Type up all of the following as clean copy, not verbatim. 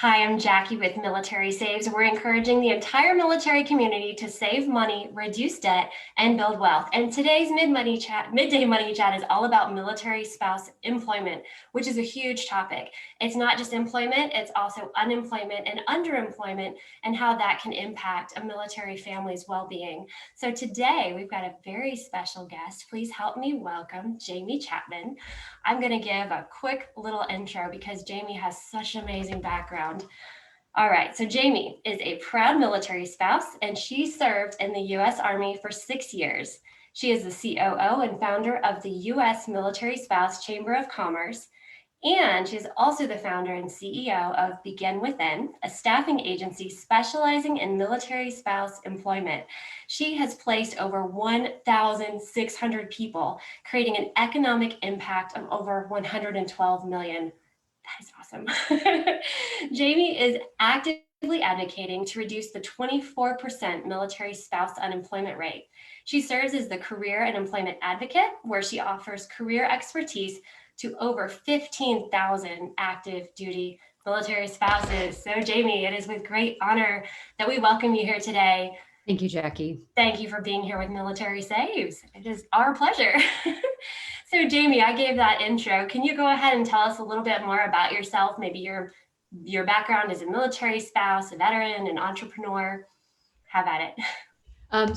Hi, I'm Jackie with Military Saves. We're encouraging the entire military community to save money, reduce debt, and build wealth. And today's Midday Money Chat is all about military spouse employment, which is a huge topic. It's not just employment, it's also unemployment and underemployment and how that can impact a military family's well-being. So today we've got a very special guest. Please help me welcome Jaime Chapman. I'm going to give a quick little intro because Jaime has such an amazing background. All right, so Jaime is a proud military spouse, and she served in the U.S. Army for 6 years. She is the COO and founder of the U.S. Military Spouse Chamber of Commerce, and she's also the founder and CEO of Begin Within, a staffing agency specializing in military spouse employment. She has placed over 1,600 people, creating an economic impact of over 112 million. That is awesome. Jaime is actively advocating to reduce the 24% military spouse unemployment rate. She serves as the career and employment advocate, where she offers career expertise to over 15,000 active duty military spouses. So Jaime, it is with great honor that we welcome you here today. Thank you, Jackie. Thank you for being here with Military Saves. It is our pleasure. So Jaime, I gave that intro. Can you go ahead and tell us a little bit more about yourself? Maybe your background as a military spouse, a veteran, an entrepreneur. Have at it.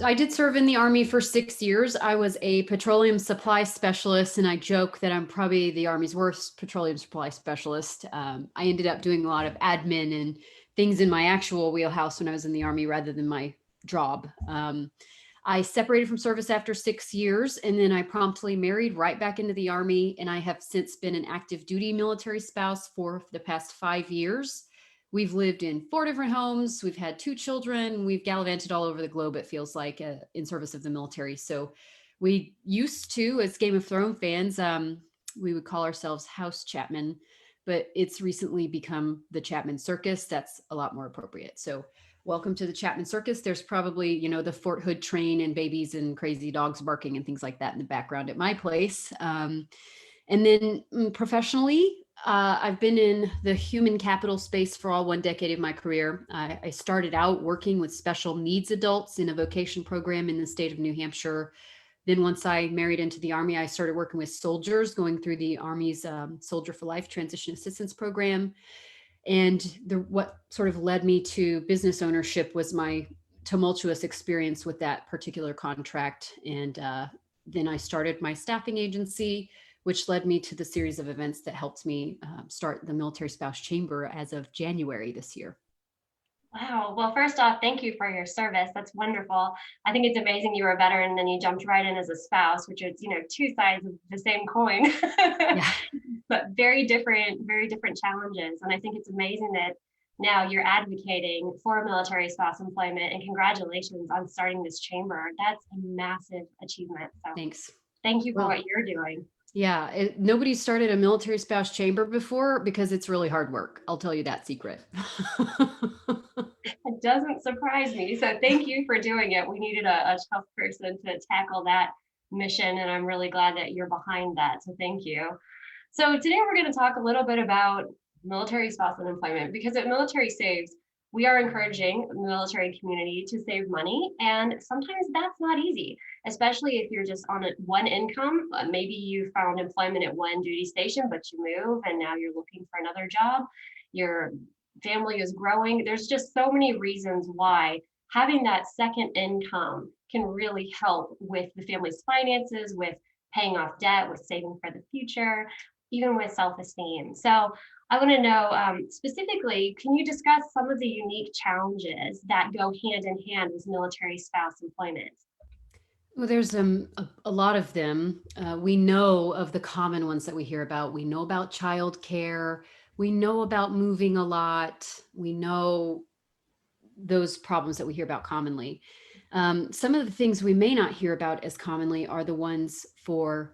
I did serve in the Army for 6 years. I was a petroleum supply specialist, and I joke that I'm probably the Army's worst petroleum supply specialist. I ended up doing a lot of admin and things in my actual wheelhouse when I was in the Army rather than my job. I separated from service after 6 years, and then I promptly married right back into the Army, and I have since been an active duty military spouse for the past 5 years. We've lived in 4 different homes. We've had 2 children. We've gallivanted all over the globe, it feels like, in service of the military. So we used to, as Game of Thrones fans, we would call ourselves House Chapman, but it's recently become the Chapman Circus. That's a lot more appropriate. So welcome to the Chapman Circus. There's probably, the Fort Hood train and babies and crazy dogs barking and things like that in the background at my place. And then professionally, I've been in the human capital space for all 1 decade of my career. I started out working with special needs adults in a vocation program in the state of New Hampshire. Then once I married into the Army, I started working with soldiers going through the Army's Soldier for Life Transition Assistance Program. And what sort of led me to business ownership was my tumultuous experience with that particular contract. And then I started my staffing agency, which led me to the series of events that helped me start the Military Spouse Chamber as of January this year. Wow. Well, first off, thank you for your service. That's wonderful. I think it's amazing you were a veteran and then you jumped right in as a spouse, which is, 2 sides of the same coin, Yeah. but very different challenges. And I think it's amazing that now you're advocating for military spouse employment, and congratulations on starting this chamber. That's a massive achievement. So Thanks. thank you for what you're doing. Yeah, nobody started a military spouse chamber before because it's really hard work. I'll tell you that secret. It doesn't surprise me. So thank you for doing it. We needed a tough person to tackle that mission, and I'm really glad that you're behind that. So thank you. So today we're going to talk a little bit about military spouse unemployment, because at Military Saves, we are encouraging the military community to save money. And sometimes that's not easy, especially if you're just on one income. Maybe you found employment at one duty station, but you move and now you're looking for another job. Your family is growing. There's just so many reasons why having that second income can really help with the family's finances, with paying off debt, with saving for the future, even with self-esteem. So I want to know specifically, can you discuss some of the unique challenges that go hand in hand with military spouse employment? Well, there's a lot of them. We know of the common ones that we hear about. We know about childcare. We know about moving a lot. We know those problems that we hear about commonly. Some of the things we may not hear about as commonly are the ones for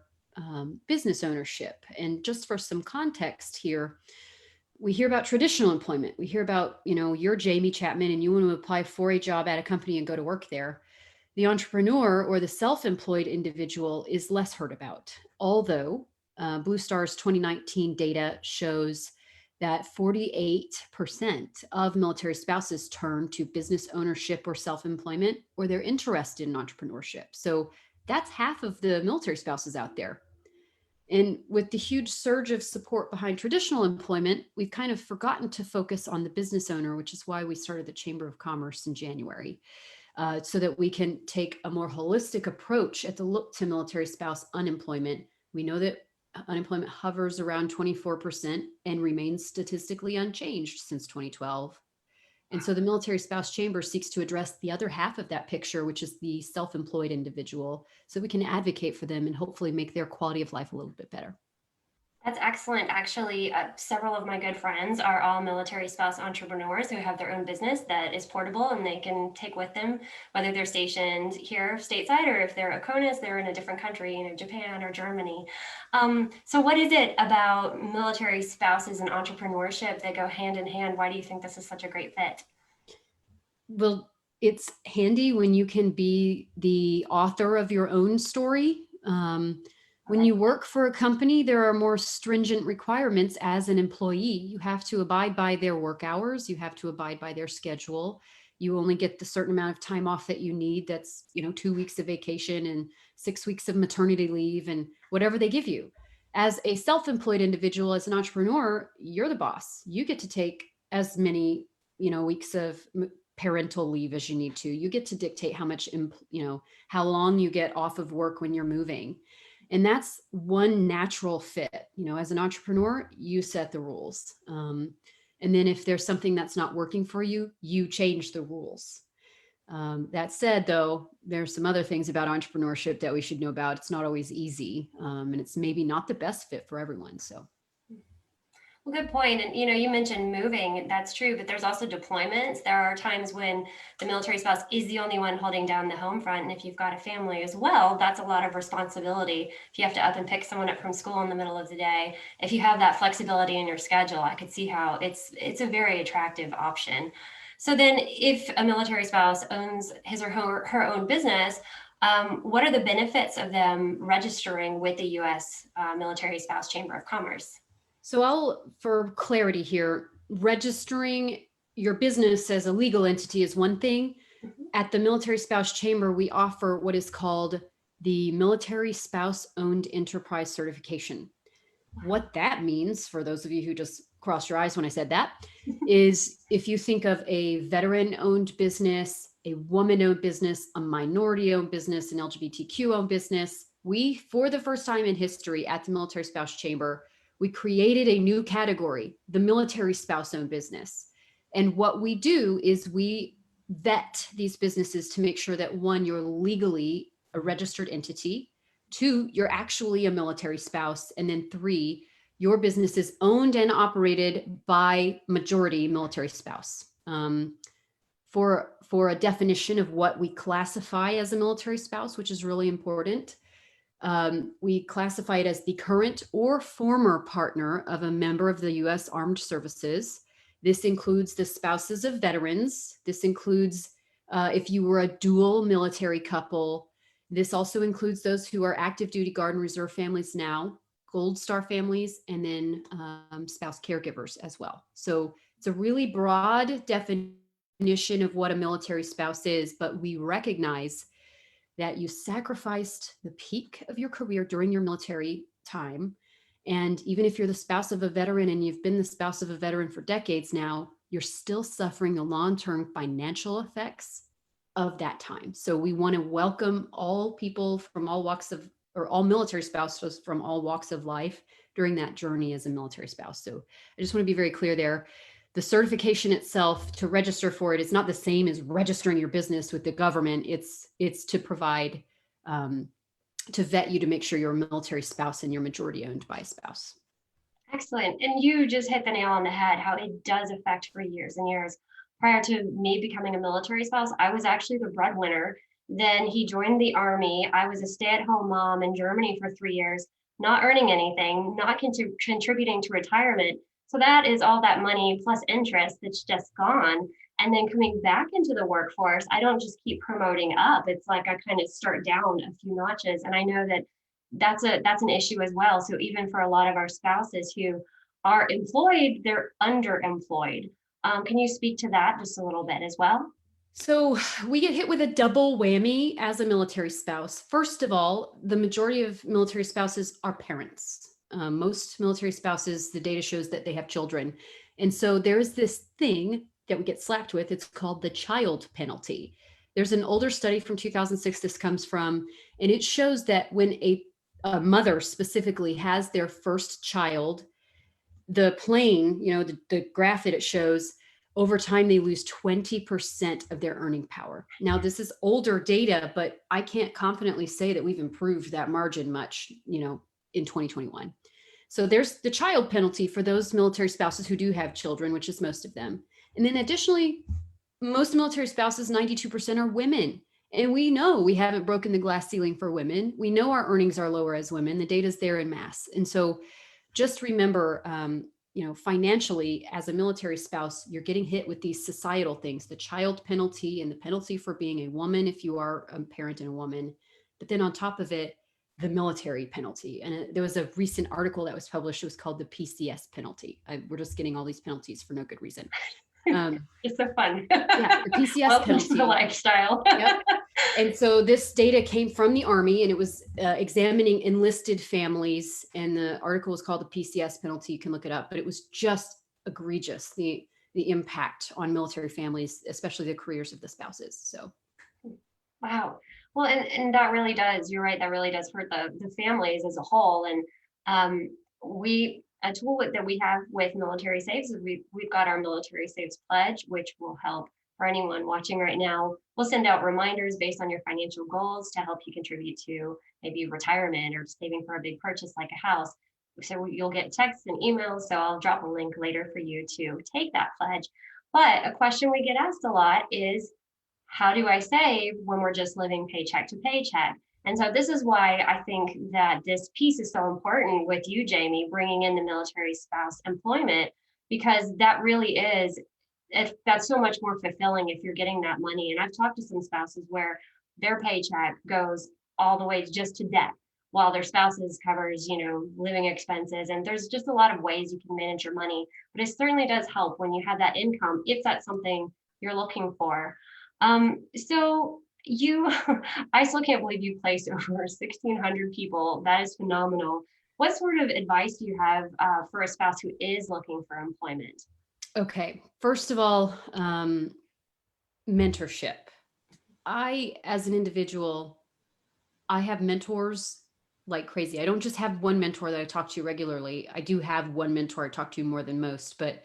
business ownership. And just for some context here, we hear about traditional employment. We hear about, you're Jaime Chapman and you want to apply for a job at a company and go to work there. The entrepreneur or the self-employed individual is less heard about. Although Blue Star's 2019 data shows that 48% of military spouses turn to business ownership or self-employment, or they're interested in entrepreneurship. So that's half of the military spouses out there. And with the huge surge of support behind traditional employment, we've kind of forgotten to focus on the business owner, which is why we started the Chamber of Commerce in January, so that we can take a more holistic approach at the look to military spouse unemployment. We know that unemployment hovers around 24% and remains statistically unchanged since 2012. And so the Military Spouse Chamber seeks to address the other half of that picture, which is the self-employed individual, so we can advocate for them and hopefully make their quality of life a little bit better. That's excellent. Actually, several of my good friends are all military spouse entrepreneurs who have their own business that is portable and they can take with them, whether they're stationed here stateside or if they're a CONUS, they're in a different country, Japan or Germany. So what is it about military spouses and entrepreneurship that go hand in hand? Why do you think this is such a great fit? Well, it's handy when you can be the author of your own story. When you work for a company, there are more stringent requirements as an employee. You have to abide by their work hours. You have to abide by their schedule. You only get the certain amount of time off that you need. That's, 2 weeks of vacation and 6 weeks of maternity leave and whatever they give you. As a self-employed individual, as an entrepreneur, you're the boss. You get to take as many, weeks of parental leave as you need to. You get to dictate how much, how long you get off of work when you're moving. And that's one natural fit. As an entrepreneur, you set the rules. And then if there's something that's not working for you, you change the rules. That said, though, there's some other things about entrepreneurship that we should know about. It's not always easy, and it's maybe not the best fit for everyone. So. Well, good point. And you mentioned moving. That's true, but there's also deployments. There are times when the military spouse is the only one holding down the home front. And if you've got a family as well, that's a lot of responsibility. If you have to up and pick someone up from school in the middle of the day, if you have that flexibility in your schedule, I could see how it's a very attractive option. So then if a military spouse owns his or her own business, what are the benefits of them registering with the U.S. Military Spouse Chamber of Commerce? So for clarity here, registering your business as a legal entity is one thing. Mm-hmm. At the Military Spouse Chamber, we offer what is called the Military Spouse Owned Enterprise Certification. What that means, for those of you who just crossed your eyes when I said that, is if you think of a veteran-owned business, a woman-owned business, a minority-owned business, an LGBTQ-owned business, we, for the first time in history at the Military Spouse Chamber, we created a new category, the military spouse-owned business. And what we do is we vet these businesses to make sure that, one, you're legally a registered entity, two, you're actually a military spouse, and then three, your business is owned and operated by majority military spouse. For a definition of what we classify as a military spouse, which is really important, we classify it as the current or former partner of a member of the U.S. Armed Services. This includes the spouses of veterans. This includes if you were a dual military couple. This also includes those who are active duty Guard and Reserve families now, Gold Star families, and then spouse caregivers as well. So it's a really broad definition of what a military spouse is, but we recognize that you sacrificed the peak of your career during your military time. And even if you're the spouse of a veteran and you've been the spouse of a veteran for decades now, you're still suffering the long-term financial effects of that time. So we want to welcome all people from all walks of, or all military spouses from all walks of life during that journey as a military spouse. So I just want to be very clear there. The certification itself, to register for it, is not the same as registering your business with the government. It's to provide, to vet you to make sure you're a military spouse and you're majority owned by a spouse. Excellent. And you just hit the nail on the head, how it does affect for years and years. Prior to me becoming a military spouse, I was actually the breadwinner. Then he joined the Army. I was a stay-at-home mom in Germany for 3 years, not earning anything, not contributing to retirement. So that is all that money plus interest that's just gone. And then coming back into the workforce, I don't just keep promoting up. It's like I kind of start down a few notches. And I know that that's an issue as well. So even for a lot of our spouses who are employed, they're underemployed. Can you speak to that just a little bit as well? So we get hit with a double whammy as a military spouse. First of all, the majority of military spouses are parents. Most military spouses, the data shows that they have children. And so there's this thing that we get slapped with. It's called the child penalty. There's an older study from 2006 this comes from, and it shows that when a mother specifically has their first child, the plane, the graph that it shows, over time, they lose 20% of their earning power. Now, this is older data, but I can't confidently say that we've improved that margin much, in 2021. So there's the child penalty for those military spouses who do have children, which is most of them. And then additionally, most military spouses, 92% are women. And we know we haven't broken the glass ceiling for women. We know our earnings are lower as women. The data's there in mass. And so just remember, financially, as a military spouse, you're getting hit with these societal things, the child penalty and the penalty for being a woman if you are a parent and a woman. But then on top of it, the military penalty. And there was a recent article that was published. It was called the PCS penalty. We're just getting all these penalties for no good reason. It's so fun. Yeah, the PCS Welcome penalty. to the lifestyle. Yep. And so this data came from the Army, and it was examining enlisted families. And the article was called the PCS penalty. You can look it up, but it was just egregious, the impact on military families, especially the careers of the spouses. So, wow. Well, and that really does. You're right. That really does hurt the families as a whole. And a tool that we have with Military Saves is we've got our Military Saves Pledge, which will help for anyone watching right now. We'll send out reminders based on your financial goals to help you contribute to maybe retirement or saving for a big purchase like a house. So you'll get texts and emails. So I'll drop a link later for you to take that pledge. But a question we get asked a lot is, how do I save when we're just living paycheck to paycheck? And so this is why I think that this piece is so important with you, Jaime, bringing in the military spouse employment, because that really is, that's so much more fulfilling if you're getting that money. And I've talked to some spouses where their paycheck goes all the way just to debt, while their spouses covers, living expenses. And there's just a lot of ways you can manage your money, but it certainly does help when you have that income, if that's something you're looking for. So I still can't believe you placed over 1,600 people. That is phenomenal. What sort of advice do you have for a spouse who is looking for employment? Okay. First of all, mentorship. As an individual, I have mentors like crazy. I don't just have one mentor that I talk to regularly. I do have one mentor I talk to more than most, but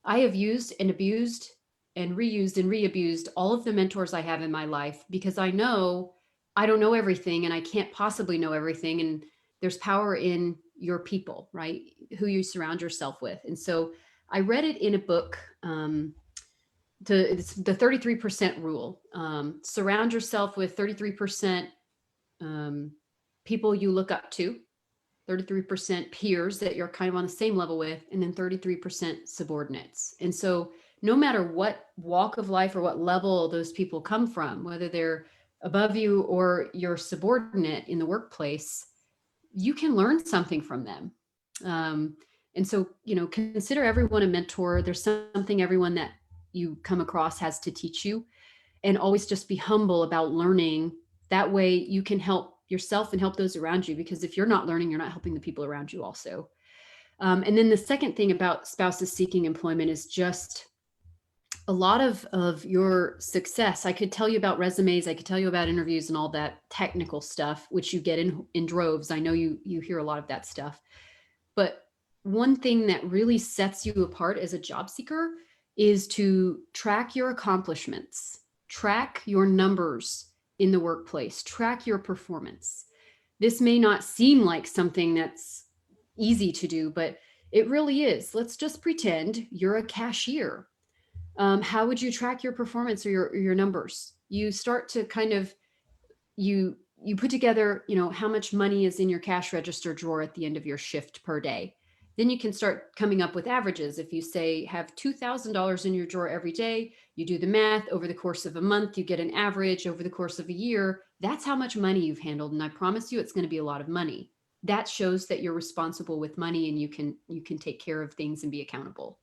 I have used and abused and reused and re-abused all of the mentors I have in my life, because I know I don't know everything and I can't possibly know everything. And there's power in your people, right? Who you surround yourself with. And so I read it in a book, it's the 33% rule. Surround yourself with 33% people you look up to, 33% peers that you're kind of on the same level with, and then 33% subordinates. And so no matter what walk of life or what level those people come from, whether they're above you or your subordinate in the workplace, you can learn something from them. And so, consider everyone a mentor. There's something everyone that you come across has to teach you, and always just be humble about learning. That way you can help yourself and help those around you, because if you're not learning, you're not helping the people around you also. And then the second thing about spouses seeking employment is just a lot of your success. I could tell you about resumes. I could tell you about interviews and all that technical stuff, which you get in droves. I know you hear a lot of that stuff. But one thing that really sets you apart as a job seeker is to track your accomplishments, track your numbers in the workplace, track your performance. This may not seem like something that's easy to do, but it really is. Let's just pretend you're a cashier. How would you track your performance or your numbers? You start to kind of, you put together, how much money is in your cash register drawer at the end of your shift per day. Then you can start coming up with averages. If you say have $2,000 in your drawer every day, you do the math over the course of a month, you get an average over the course of a year. That's how much money you've handled. And I promise you, it's going to be a lot of money. that shows that you're responsible with money and you can take care of things and be accountable.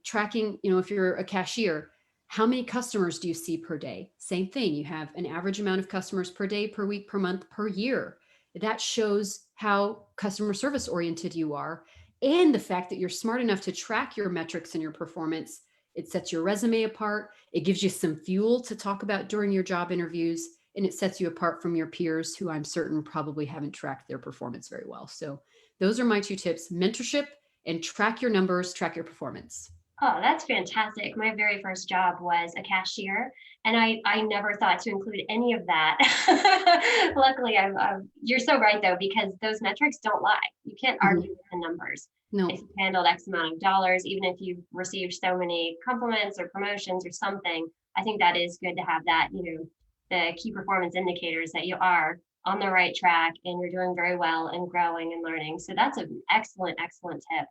Tracking, if you're a cashier, how many customers do you see per day? Same thing. You have an average amount of customers per day, per week, per month, per year. That shows how customer service oriented you are. And the fact that you're smart enough to track your metrics and your performance, it sets your resume apart. It gives you some fuel to talk about during your job interviews, and it sets you apart from your peers who I'm certain probably haven't tracked their performance very well. So those are my two tips: mentorship and track your numbers, track your performance. Oh, that's fantastic. My very first job was a cashier, and I never thought to include any of that. Luckily, you're so right, though, because those metrics don't lie. You can't argue with the numbers. No, If you handled X amount of dollars, even if you've received so many compliments or promotions or something, I think that is good to have that, the key performance indicators that you are on the right track and you're doing very well and growing and learning. So that's an excellent, excellent tip.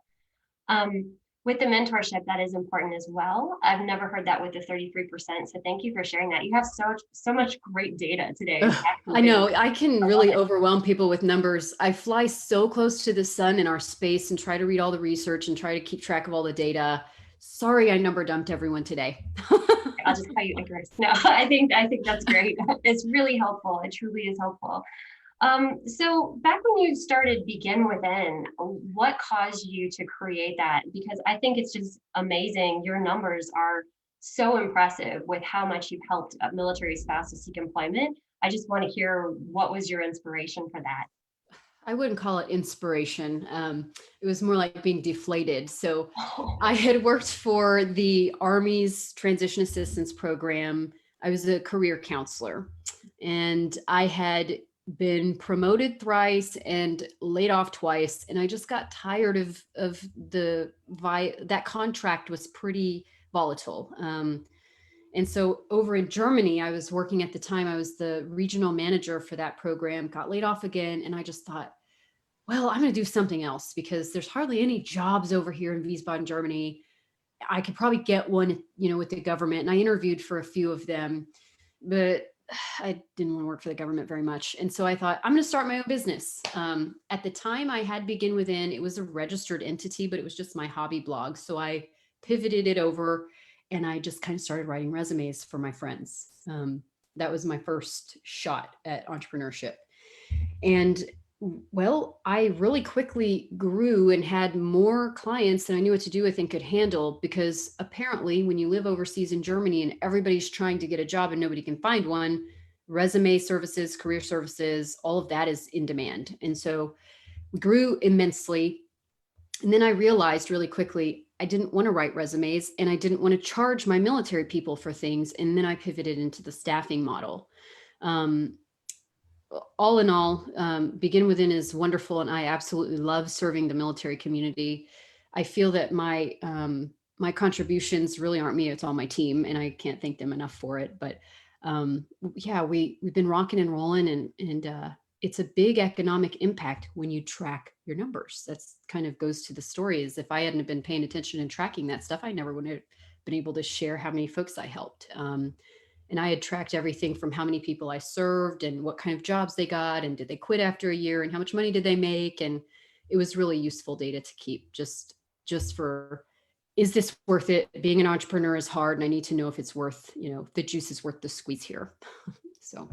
With the mentorship, that is important as well. I've never heard that with the 33%. So thank you for sharing that. You have so much great data today. I know I can really it. overwhelm people with numbers. I fly so close to the sun in our space and try to read all the research and try to keep track of all the data. Sorry, I number dumped everyone today. I'll just call you Icarus. No, I think that's great. It's really helpful. It truly is helpful. So back when you started Begin Within, what caused you to create that? Because I think it's just amazing. Your numbers are so impressive with how much you've helped military spouses seek employment. I just want to hear, what was your inspiration for that? I wouldn't call it inspiration. It was more like being deflated. So I had worked for the Army's Transition Assistance Program. I was a career counselor, and I had been promoted thrice and laid off twice. And I just got tired of that contract was pretty volatile. And so over in Germany, I was working at the time, I was the regional manager for that program, got laid off again. And I just thought, well, I'm going to do something else because there's hardly any jobs over here in Wiesbaden, Germany. I could probably get one, with the government. And I interviewed for a few of them, but I didn't want to work for the government very much. And so I thought, I'm going to start my own business. At the time I had Begin Within, it was a registered entity, but it was just my hobby blog. So I pivoted it over and I just kind of started writing resumes for my friends. That was my first shot at entrepreneurship. And well, I really quickly grew and had more clients than I knew what to do with and could handle, because apparently when you live overseas in Germany and everybody's trying to get a job and nobody can find one, resume services, career services, all of that is in demand. And so we grew immensely. And then I realized really quickly, I didn't want to write resumes and I didn't want to charge my military people for things. And then I pivoted into the staffing model. All in all, Begin Within is wonderful, and I absolutely love serving the military community. I feel that my contributions really aren't me; it's all my team, and I can't thank them enough for it. But yeah, we've been rocking and rolling, and it's a big economic impact when you track your numbers. That's kind of goes to the story. Is if I hadn't been paying attention and tracking that stuff, I never would have been able to share how many folks I helped. And I had tracked everything from how many people I served and what kind of jobs they got and did they quit after a year and how much money did they make. And it was really useful data to keep just for, is this worth it? Being an entrepreneur is hard and I need to know if it's worth, the juice is worth the squeeze here. So.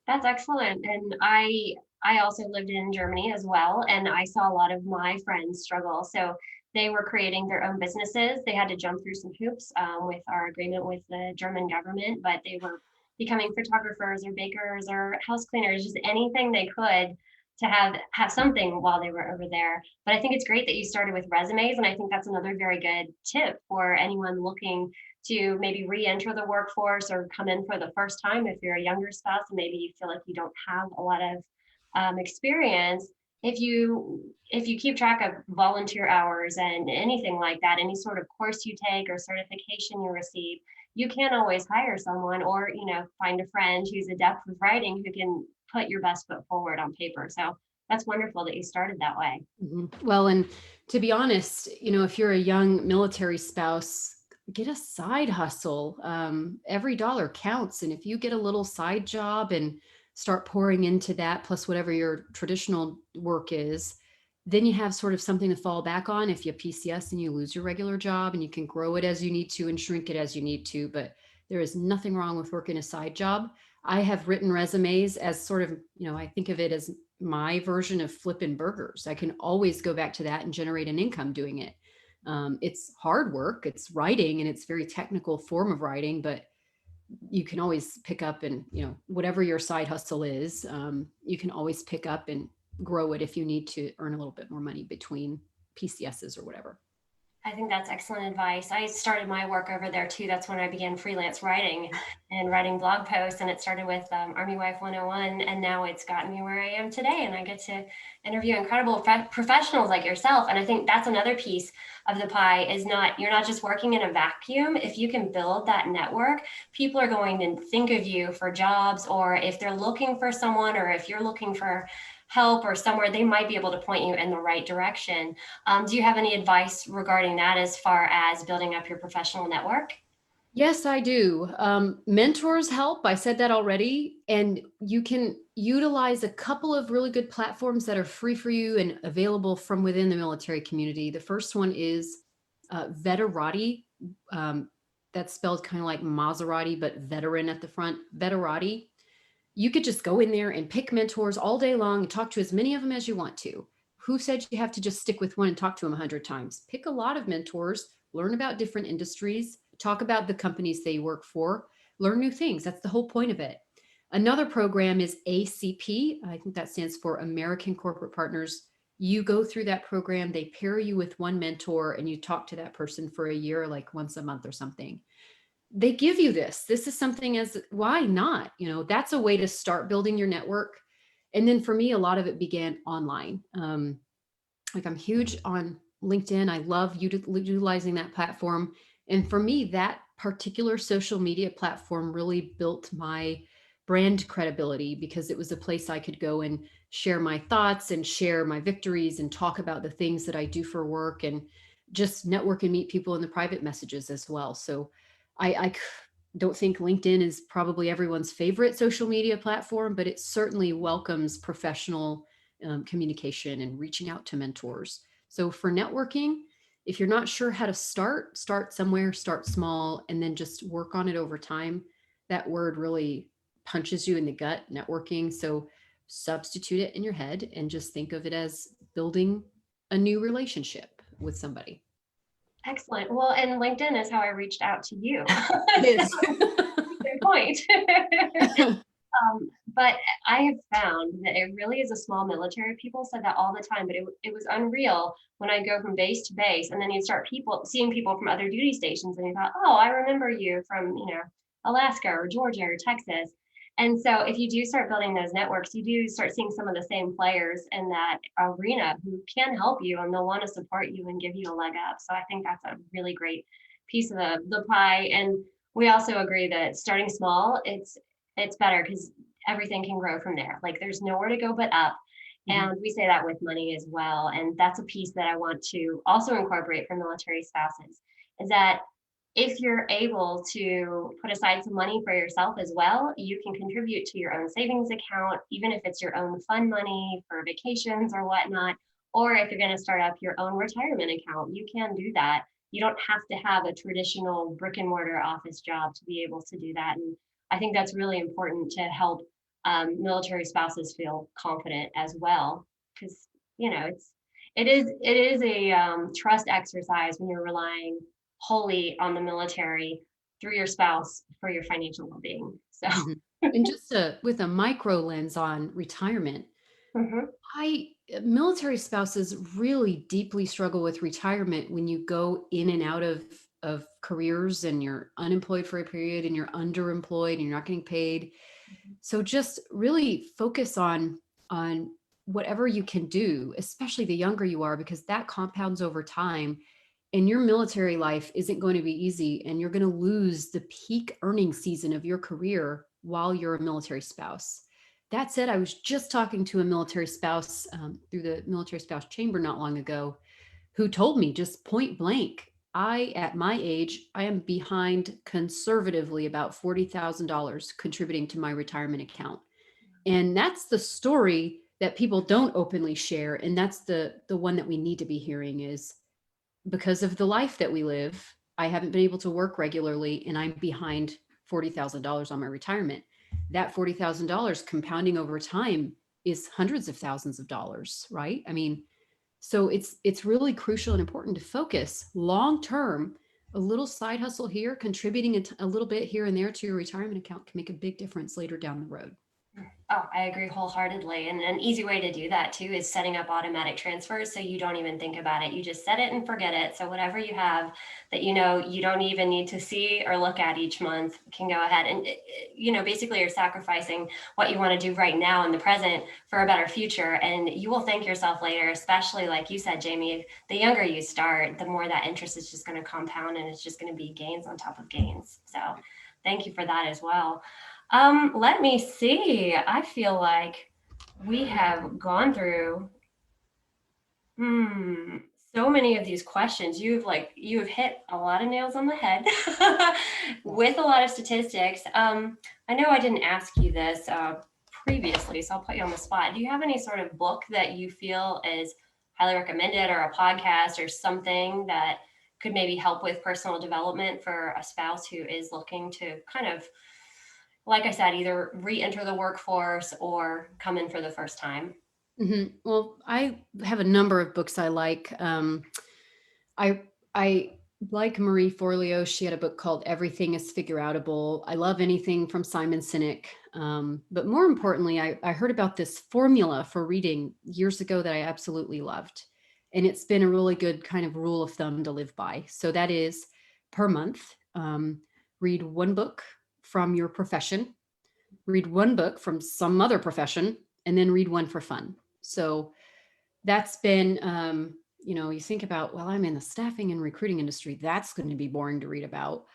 That's excellent. And I also lived in Germany as well, and I saw a lot of my friends struggle. So they were creating their own businesses. They had to jump through some hoops with our agreement with the German government, but they were becoming photographers or bakers or house cleaners, just anything they could to have something while they were over there. But I think it's great that you started with resumes, and I think that's another very good tip for anyone looking to maybe re-enter the workforce or come in for the first time. If you're a younger spouse and maybe you feel like you don't have a lot of experience, if you keep track of volunteer hours and anything like that, any sort of course you take or certification you receive, you can always hire someone or find a friend who's adept with writing who can put your best foot forward on paper. So that's wonderful that you started that way. Mm-hmm. Well, and to be honest, if you're a young military spouse, get a side hustle. Every dollar counts. And if you get a little side job and start pouring into that, plus whatever your traditional work is, then you have sort of something to fall back on if you PCS and you lose your regular job, and you can grow it as you need to and shrink it as you need to. But there is nothing wrong with working a side job. I have written resumes as sort of, I think of it as my version of flipping burgers. I can always go back to that and generate an income doing it. It's hard work, it's writing, and it's very technical form of writing, but you can always pick up and, whatever your side hustle is, you can always pick up and grow it if you need to earn a little bit more money between PCSs or whatever. I think that's excellent advice. I started my work over there too. That's when I began freelance writing and writing blog posts. And it started with Army Wife 101. And now it's gotten me where I am today. And I get to interview incredible professionals like yourself. And I think that's another piece of the pie is you're not just working in a vacuum. If you can build that network, people are going to think of you for jobs, or if they're looking for someone, or if you're looking for help or somewhere, they might be able to point you in the right direction. Do you have any advice regarding that as far as building up your professional network? Yes, I do. Mentors help. I said that already. And you can utilize a couple of really good platforms that are free for you and available from within the military community. The first one is Veterati. That's spelled kind of like Maserati, but veteran at the front. Veterati. You could just go in there and pick mentors all day long and talk to as many of them as you want to. Who said you have to just stick with one and talk to them 100 times? Pick a lot of mentors, learn about different industries, talk about the companies they work for, learn new things. That's the whole point of it. Another program is ACP. I think that stands for American Corporate Partners. You go through that program, they pair you with one mentor, and you talk to that person for a year, like once a month or something. They give you this. This is something as why not? That's a way to start building your network. And then for me, a lot of it began online. Like I'm huge on LinkedIn. I love utilizing that platform. And for me, that particular social media platform really built my brand credibility because it was a place I could go and share my thoughts and share my victories and talk about the things that I do for work and just network and meet people in the private messages as well. So I don't think LinkedIn is probably everyone's favorite social media platform, but it certainly welcomes professional communication and reaching out to mentors. So for networking, if you're not sure how to start somewhere, start small, and then just work on it over time. That word really punches you in the gut, networking. So substitute it in your head and just think of it as building a new relationship with somebody. Excellent. Well, and LinkedIn is how I reached out to you. It is. Good point. But I have found that it really is a small military. People said that all the time, but it was unreal when I go from base to base, and then you start seeing people from other duty stations, and you thought, oh, I remember you from Alaska or Georgia or Texas. And so if you do start building those networks, you do start seeing some of the same players in that arena who can help you, and they'll want to support you and give you a leg up. So I think that's a really great piece of the pie. And we also agree that starting small, it's better because everything can grow from there. Like there's nowhere to go but up. And we say that with money as well. And that's a piece that I want to also incorporate for military spouses is that if you're able to put aside some money for yourself as well, you can contribute to your own savings account, even if it's your own fund money for vacations or whatnot. Or if you're going to start up your own retirement account, you can do that. You don't have to have a traditional brick and mortar office job to be able to do that. And I think that's really important to help military spouses feel confident as well, because it is a trust exercise when you're relying wholly on the military through your spouse for your financial well-being. So, and just with a micro lens on retirement, military spouses really deeply struggle with retirement when you go in and out of careers and you're unemployed for a period and you're underemployed and you're not getting paid. So just really focus on whatever you can do, especially the younger you are, because that compounds over time. And your military life isn't going to be easy, and you're going to lose the peak earning season of your career while you're a military spouse. That said, I was just talking to a military spouse through the military spouse chamber not long ago, who told me just point blank, at my age, I am behind conservatively about $40,000 contributing to my retirement account. And that's the story that people don't openly share. And that's the one that we need to be hearing is because of the life that we live, I haven't been able to work regularly and I'm behind $40,000 on my retirement. That $40,000 compounding over time is hundreds of thousands of dollars, right? I mean, so it's really crucial and important to focus long term. A little side hustle here, contributing a little bit here and there to your retirement account can make a big difference later down the road. Oh, I agree wholeheartedly. And an easy way to do that too is setting up automatic transfers so you don't even think about it. You just set it and forget it. So whatever you have that you know you don't even need to see or look at each month can go ahead and basically you're sacrificing what you want to do right now in the present for a better future. And you will thank yourself later, especially like you said, Jamie, the younger you start, the more that interest is just going to compound and it's just going to be gains on top of gains. So thank you for that as well. Let me see. I feel like we have gone through so many of these questions. You have hit a lot of nails on the head with a lot of statistics. I know I didn't ask you this previously, so I'll put you on the spot. Do you have any sort of book that you feel is highly recommended, or a podcast or something that could maybe help with personal development for a spouse who is looking to kind of, like I said, either re-enter the workforce or come in for the first time? Mm-hmm. Well, I have a number of books I like. I like Marie Forleo. She had a book called Everything is Figure Outable. I love anything from Simon Sinek. But more importantly, I heard about this formula for reading years ago that I absolutely loved. And it's been a really good kind of rule of thumb to live by. So that is per month, read one book from your profession, read one book from some other profession, and then read one for fun. So that's been, you think about, well, I'm in the staffing and recruiting industry. That's going to be boring to read about.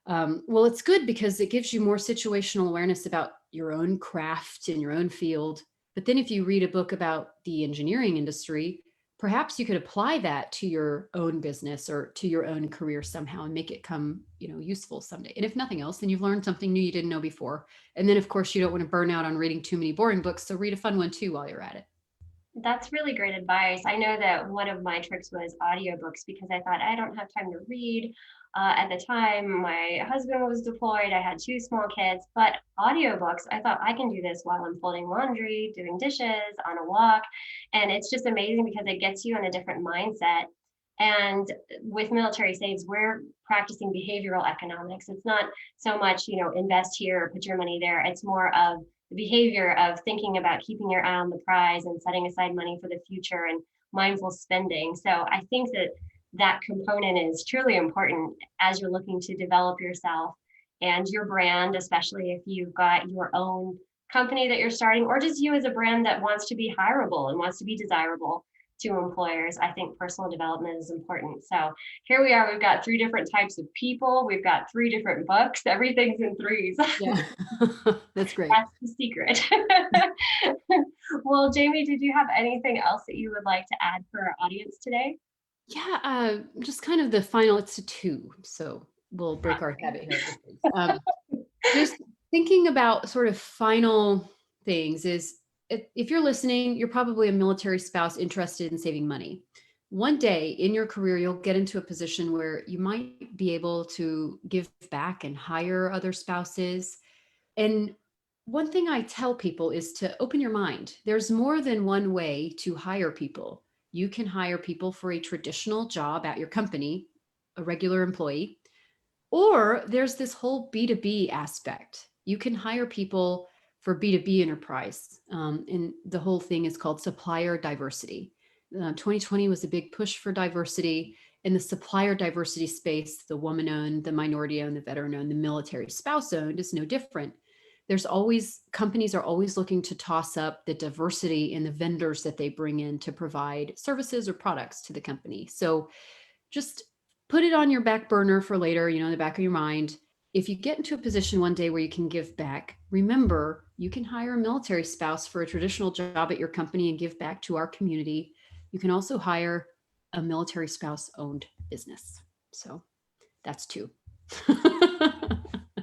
Well, it's good because it gives you more situational awareness about your own craft and your own field. But then if you read a book about the engineering industry, perhaps you could apply that to your own business or to your own career somehow and make it come, useful someday. And if nothing else, then you've learned something new you didn't know before. And then of course you don't want to burn out on reading too many boring books. So read a fun one too while you're at it. That's really great advice. I know that one of my tricks was audiobooks because I thought I don't have time to read. At the time, my husband was deployed. I had two small kids, but audiobooks, I thought I can do this while I'm folding laundry, doing dishes, on a walk. And it's just amazing because it gets you in a different mindset. And with Military Saves, we're practicing behavioral economics. It's not so much, invest here, put your money there. It's more of the behavior of thinking about keeping your eye on the prize and setting aside money for the future and mindful spending. So I think that component is truly important as you're looking to develop yourself and your brand, especially if you've got your own company that you're starting, or just you as a brand that wants to be hireable and wants to be desirable to employers. I think personal development is important. So here we are, we've got three different types of people. We've got three different books. Everything's in threes. Yeah, that's great. That's the secret. Well, Jamie, did you have anything else that you would like to add for our audience today? Yeah, just kind of the final, it's a 2. So we'll break our habit here. Just thinking about sort of final things is if you're listening, you're probably a military spouse interested in saving money. One day in your career, you'll get into a position where you might be able to give back and hire other spouses. And one thing I tell people is to open your mind. There's more than one way to hire people. You can hire people for a traditional job at your company, a regular employee, or there's this whole B2B aspect. You can hire people for B2B enterprise. And the whole thing is called supplier diversity. 2020 was a big push for diversity. In the supplier diversity space, the woman-owned, the minority-owned, the veteran-owned, the military spouse-owned is no different. Companies are always looking to toss up the diversity in the vendors that they bring in to provide services or products to the company. So just put it on your back burner for later, in the back of your mind. If you get into a position one day where you can give back, remember, you can hire a military spouse for a traditional job at your company and give back to our community. You can also hire a military spouse owned business. So that's 2.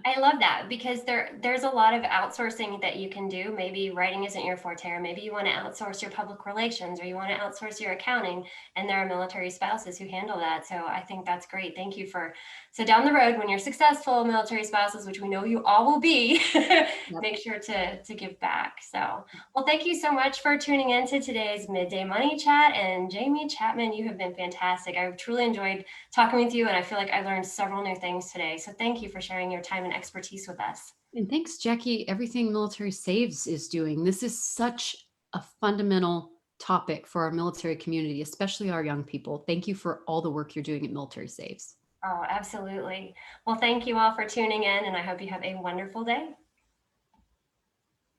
I love that because there's a lot of outsourcing that you can do. Maybe writing isn't your forte, or maybe you want to outsource your public relations, or you want to outsource your accounting, and there are military spouses who handle that. So I think that's great. Thank you for, so down the road when you're successful military spouses, which we know you all will be, Yep. make sure to give back. So, well, thank you so much for tuning in to today's Midday Money Chat. And Jaime Chapman, you have been fantastic. I've truly enjoyed talking with you, and I feel like I learned several new things today. So thank you for sharing your time and expertise with us. And thanks, Jackie. Everything Military Saves is doing. This is such a fundamental topic for our military community, especially our young people. Thank you for all the work you're doing at Military Saves. Oh, absolutely. Well, thank you all for tuning in, and I hope you have a wonderful day.